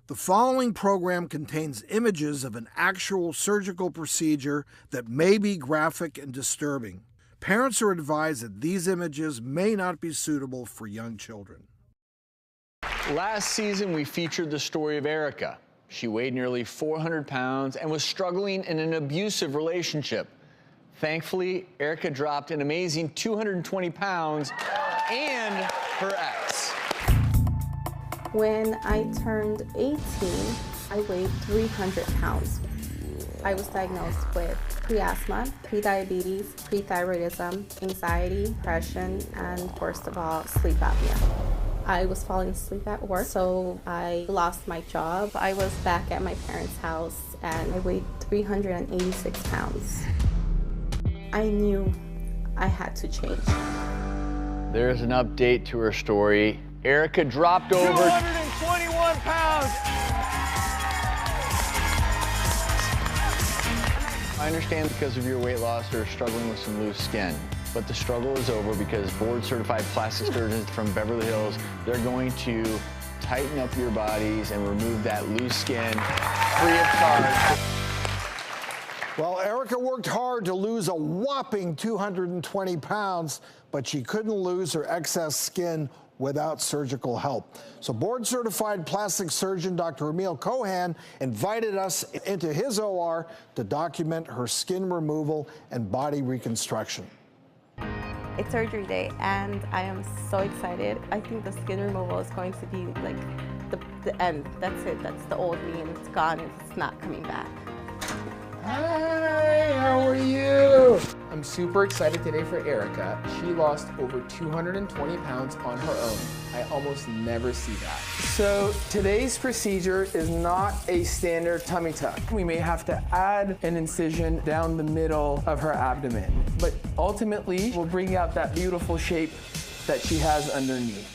The following program contains images of an actual surgical procedure that may be graphic and disturbing. Parents are advised that these images may not be suitable for young children. Last season, we featured the story of Erika. She weighed nearly 400 pounds and was struggling in an abusive relationship. Thankfully, Erika dropped an amazing 220 pounds and her ex. When I turned 18, I weighed 300 pounds. I was diagnosed with pre-asthma, pre-diabetes, pre-thyroidism, anxiety, depression, and worst of all, sleep apnea. I was falling asleep at work, so I lost my job. I was back at my parents' house and I weighed 386 pounds. I knew I had to change. There's an update to her story. Erika dropped over 221 pounds. I understand because of your weight loss, you're struggling with some loose skin. But the struggle is over because board-certified plastic surgeons from Beverly Hills, they're going to tighten up your bodies and remove that loose skin free of charge. Well, Erika worked hard to lose a whopping 220 pounds, but she couldn't lose her excess skin without surgical help. So board-certified plastic surgeon Dr. Emil Cohan invited us into his OR to document her skin removal and body reconstruction. It's surgery day and I am so excited. I think the skin removal is going to be like the end. That's it. That's the old me and it's gone and it's not coming back. Hi, how are you? I'm super excited today for Erika. She lost over 220 pounds on her own. I almost never see that. So today's procedure is not a standard tummy tuck. We may have to add an incision down the middle of her abdomen, but ultimately we'll bring out that beautiful shape that she has underneath.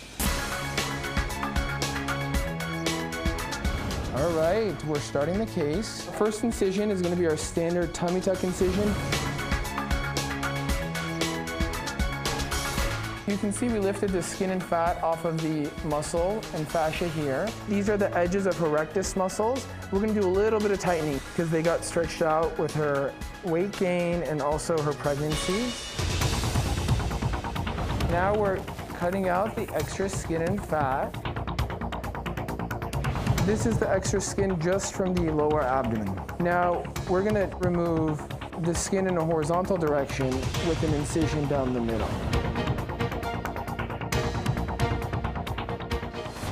All right, we're starting the case. First incision is going to be our standard tummy tuck incision. You can see we lifted the skin and fat off of the muscle and fascia here. These are the edges of her rectus muscles. We're going to do a little bit of tightening because they got stretched out with her weight gain and also her pregnancy. Now we're cutting out the extra skin and fat. This is the extra skin just from the lower abdomen. Now, we're gonna remove the skin in a horizontal direction with an incision down the middle.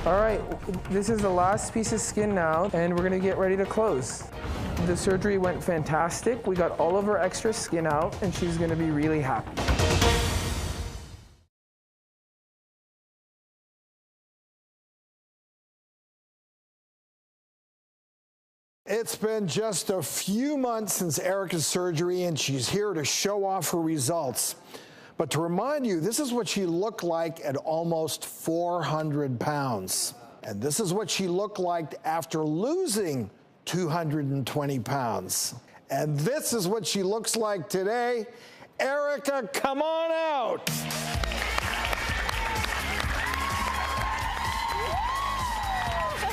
All right, this is the last piece of skin now, and we're gonna get ready to close. The surgery went fantastic. We got all of her extra skin out, and she's gonna be really happy. It's been just a few months since Erika's surgery, and she's here to show off her results. But to remind you, this is what she looked like at almost 400 pounds. And this is what she looked like after losing 220 pounds. And this is what she looks like today. Erika, come on out.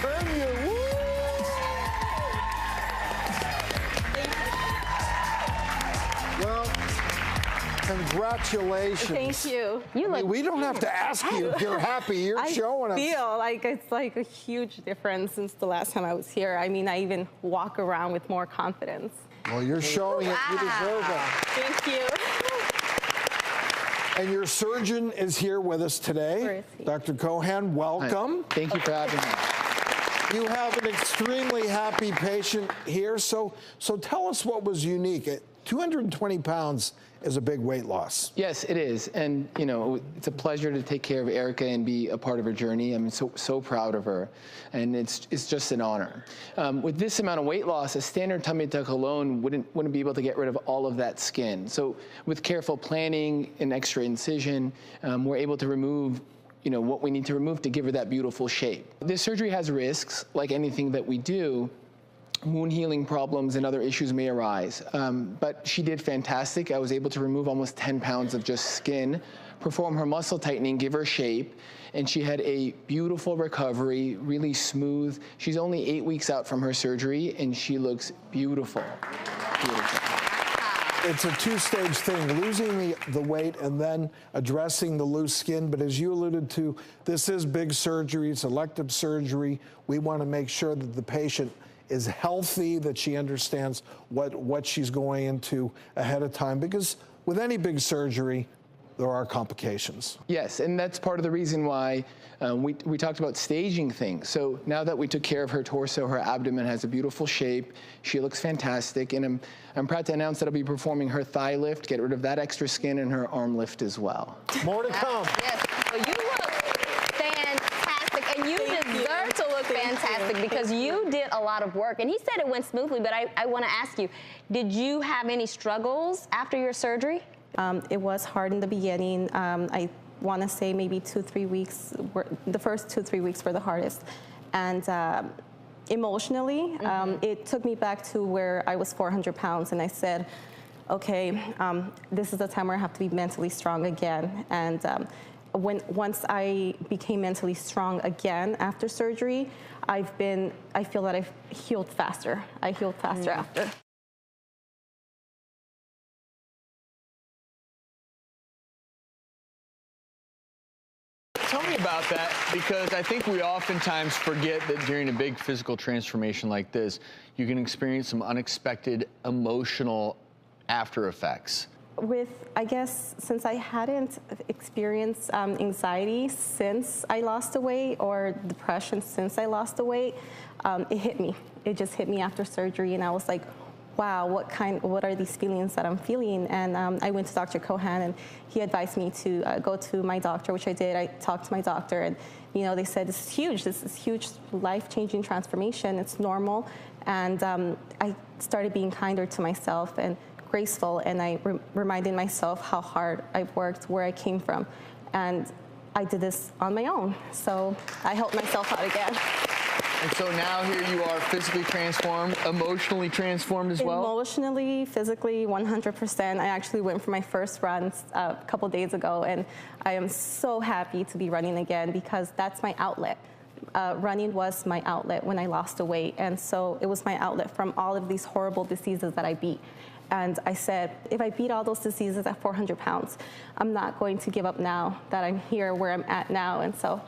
Turn your Well, congratulations. Thank you. We don't have to ask you if you're happy. You're showing us. I feel like it's like a huge difference since the last time I was here. I mean, I even walk around with more confidence. Well, you're showing it. You deserve it. Thank you. And your surgeon is here with us today. Where is he? Dr. Cohan, welcome. Hi. Thank you for having me. You have an extremely happy patient here. So tell us what was unique. 220 pounds is a big weight loss. Yes, it is. And, you know, it's a pleasure to take care of Erika and be a part of her journey. I'm so proud of her. And it's just an honor. With this amount of weight loss, a standard tummy tuck alone wouldn't be able to get rid of all of that skin. So with careful planning and extra incision, we're able to remove what we need to remove to give her that beautiful shape. This surgery has risks, like anything that we do. Wound healing problems and other issues may arise. But she did fantastic. I was able to remove almost 10 pounds of just skin perform her muscle tightening, give her shape, and she had a beautiful recovery, really smooth. She's only 8 weeks out from her surgery, and she looks beautiful. Beautiful. It's a two-stage thing, losing the weight and then addressing the loose skin. But as you alluded to, this is big surgery, it's elective surgery. We want to make sure that the patient is healthy, that she understands what she's going into ahead of time, because with any big surgery, there are complications. Yes, and that's part of the reason why we talked about staging things. So now that we took care of her torso, her abdomen has a beautiful shape. She looks fantastic, and I'm proud to announce that I'll be performing her thigh lift, get rid of that extra skin, and her arm lift as well. More to come. Yes, well, you look fantastic, and you deserve to look fantastic because you did a lot of work. And he said it went smoothly, but I want to ask you, did you have any struggles after your surgery? It was hard in the beginning. I want to say maybe 2-3 weeks, the first 2-3 weeks were the hardest. And emotionally, it took me back to where I was 400 pounds, and I said, okay, this is the time where I have to be mentally strong again. And once I became mentally strong again after surgery, I feel that I've healed faster. I healed faster after. Tell me about that, because I think we oftentimes forget that during a big physical transformation like this, you can experience some unexpected emotional after effects. I guess, since I hadn't experienced anxiety since I lost the weight, or depression since I lost the weight, it hit me. It just hit me after surgery, and I was like, wow, what are these feelings that I'm feeling? And I went to Dr. Cohan, and he advised me to go to my doctor, which I did. I talked to my doctor, and they said, this is huge life-changing transformation. It's normal. And I started being kinder to myself and graceful, and I reminded myself how hard I've worked, where I came from. And I did this on my own. So I helped myself out again. And so now here you are, physically transformed, emotionally transformed as well? Emotionally, physically, 100%. I actually went for my first run a couple days ago, and I am so happy to be running again, because that's my outlet. Running was my outlet when I lost the weight, and so it was my outlet from all of these horrible diseases that I beat. And I said, if I beat all those diseases at 400 pounds, I'm not going to give up now that I'm here where I'm at now. And so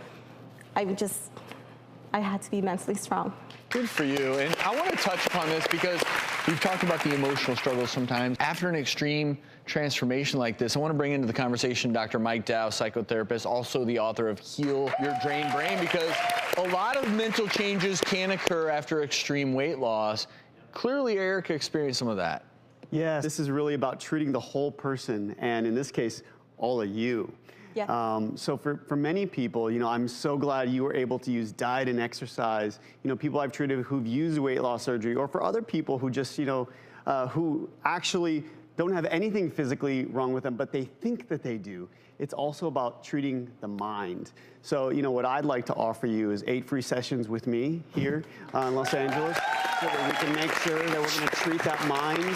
I had to be mentally strong. Good for you. And I want to touch upon this because we've talked about the emotional struggles sometimes. After an extreme transformation like this, I want to bring into the conversation Dr. Mike Dow, psychotherapist, also the author of Heal Your Drained Brain, because a lot of mental changes can occur after extreme weight loss. Clearly, Erika experienced some of that. Yes, this is really about treating the whole person, and in this case, all of you. Yeah. So for many people, I'm so glad you were able to use diet and exercise. People I've treated who've used weight loss surgery, or for other people who just, who actually don't have anything physically wrong with them, but they think that they do. It's also about treating the mind. So, what I'd like to offer you is 8 free sessions with me here in Los Angeles, so that we can make sure that we're going to treat that mind,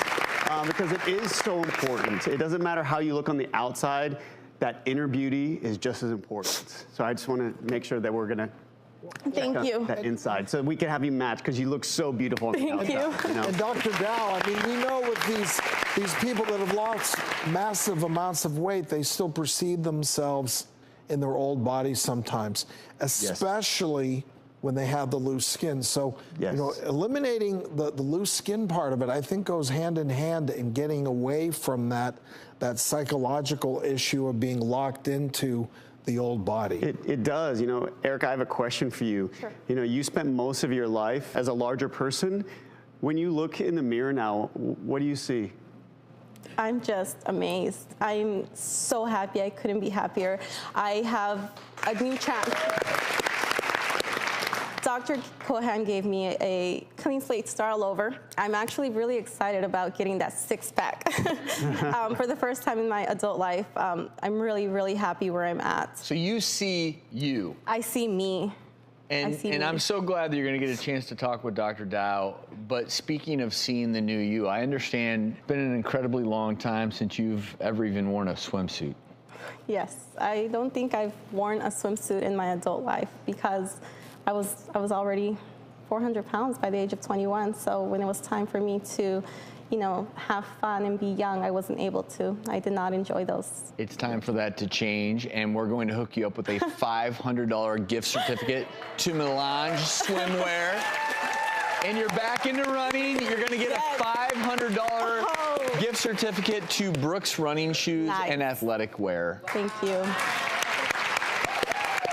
because it is so important. It doesn't matter how you look on the outside. That inner beauty is just as important. So I just want to make sure that we're going to Thank you. That inside, so we can have you match, because you look so beautiful on the outside. You. And Dr. Dow, I mean, we know with these people that have lost massive amounts of weight, they still perceive themselves in their old bodies sometimes, especially when they have the loose skin. So, eliminating the loose skin part of it, I think, goes hand in hand in getting away from that psychological issue of being locked into the old body. It does. Erika, I have a question for you. Sure. You spent most of your life as a larger person. When you look in the mirror now, what do you see? I'm just amazed. I'm so happy. I couldn't be happier. I have a new champ. Dr. Cohan gave me a clean slate, start all over. I'm actually really excited about getting that six-pack for the first time in my adult life. I'm really, really happy where I'm at. So you see you. I see me. And I'm so glad that you're going to get a chance to talk with Dr. Dow. But speaking of seeing the new you, I understand it's been an incredibly long time since you've ever even worn a swimsuit. Yes, I don't think I've worn a swimsuit in my adult life because I was already 400 pounds by the age of 21. So when it was time for me to, you know, have fun and be young, I wasn't able to. I did not enjoy those. It's time for that to change, and we're going to hook you up with a $500 gift certificate to Melange Swimwear. And you're back into running. You're going to get a $500 gift certificate to Brooks Running Shoes and Athletic Wear. Thank you.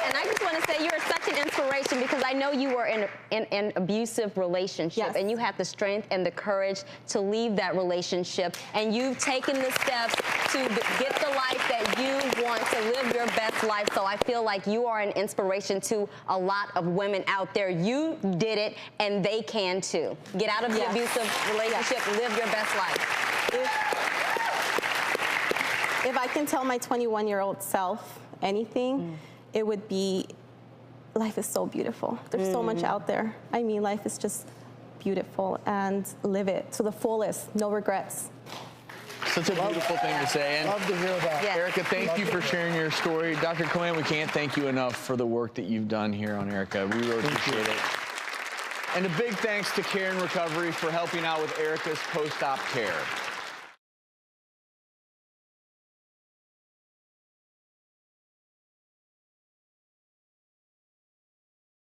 And I just want to say you're such an inspiration because I know you were in an abusive relationship and you had the strength and the courage to leave that relationship, and you've taken the steps to get the life that you want, to live your best life. So I feel like you are an inspiration to a lot of women out there. You did it, and they can too. Get out of the abusive relationship, live your best life. If I can tell my 21-year-old self anything, it would be, life is so beautiful. There's so much out there. I mean, life is just beautiful, and live it to the fullest, no regrets. Such a beautiful thing to say. And Love to hear that. Yeah. Erika, thank you for sharing your story. Dr. Cohen, we can't thank you enough for the work that you've done here on Erika. We really appreciate it. And a big thanks to Care and Recovery for helping out with Erika's post-op care.